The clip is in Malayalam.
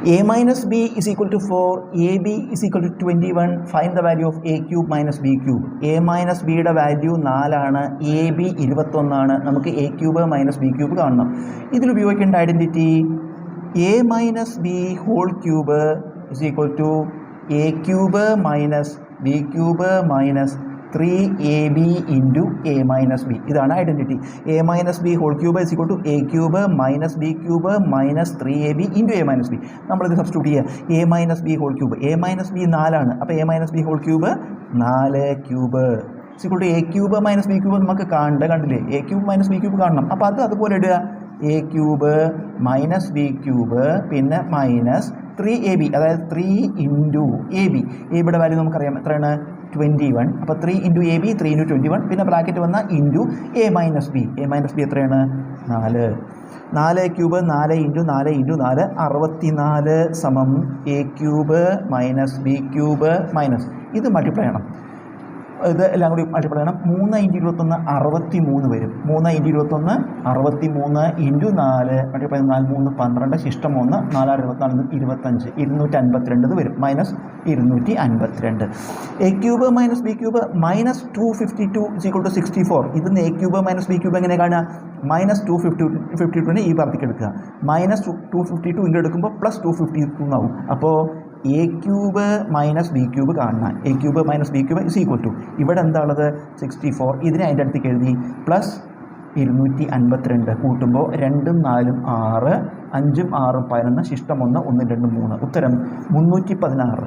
a minus b is equal to 4, ab is equal to 21. Find the value of a cube minus b cube. a minus b യുടെ വാല്യൂ 4 ആണ്, ab 21 ആണ്. നമുക്ക് a cube minus b cube കാണണം. ഇതിൽ ഉപയോഗിക്കേണ്ട identity a minus B whole cube is equal to a cube minus b cube minus 3ab into a minus B. ഇതാണ് identity. a minus B whole cube is equal to a cube minus B cube minus 3ab into a minus B. നമ്മളിത് സബ്സ്റ്റിറ്റ്യൂട്ട് ചെയ്യുക. a minus B whole cube, a minus B 4 ആണ്. അപ്പോൾ a minus B whole cube 4 cube is equal to a cube minus B cube നമുക്ക് കണ്ടില്ലേ, a cube minus B cube കാണണം. അപ്പോൾ അതുപോലെ ഇടുക, a cube minus B cube പിന്നെ മൈനസ് 3ab, അതായത് 3 ഇൻറ്റു ab. എബിയുടെ വാല്യൂ നമുക്കറിയാം എത്രയാണ്, 21. അപ്പോൾ 3 ഇൻറ്റു ab, 3 ഇൻറ്റു 21, പിന്നെ ബ്രാക്കറ്റ് വന്ന into a minus B. a minus B എത്രയാണ്, 4. 4 ക്യൂബ് 4 ഇൻറ്റു 4 ഇൻറ്റു 4 64 സമം a cube minus B cube minus ഇത് മൾട്ടിപ്ലൈ ചെയ്യണം. ഇത് എല്ലാം കൂടി മൾട്ടിപ്ലൈ ചെയ്യണം. 3 ഇൻറ്റു 21 63 വരും. 3 ഇൻറ്റു 21 63 ഇൻറ്റു 4 മൾട്ടിപ്ലൈ 4 3 12 ശിഷ്ടം 1 4 24 25 252 വരും. Minus 252. A cube minus B cube minus 252 is equal to 64. ഇതിന്ന് A cube minus B cube എങ്ങനെ കാണുക, മൈനസ് 252 ഈ ഭാഗത്തേക്ക് എടുക്കുക. മൈനസ് 252 ഇങ്ങോട്ട് എടുക്കുമ്പോൾ പ്ലസ് 252 ആവും. അപ്പോൾ A cube minus B cube കാണണം. A cube minus B cube is equal to ഇവിടെ എന്താണുള്ളത് 64. ഇതിനെ അതിൻ്റെ അടുത്തേക്ക് എഴുതി പ്ലസ് 252 കൂട്ടുമ്പോൾ 2ഉം 4ഉം 6, 5ഉം 6ഉം 11 ശിഷ്ടം 1 1 2 3. ഉത്തരം 316.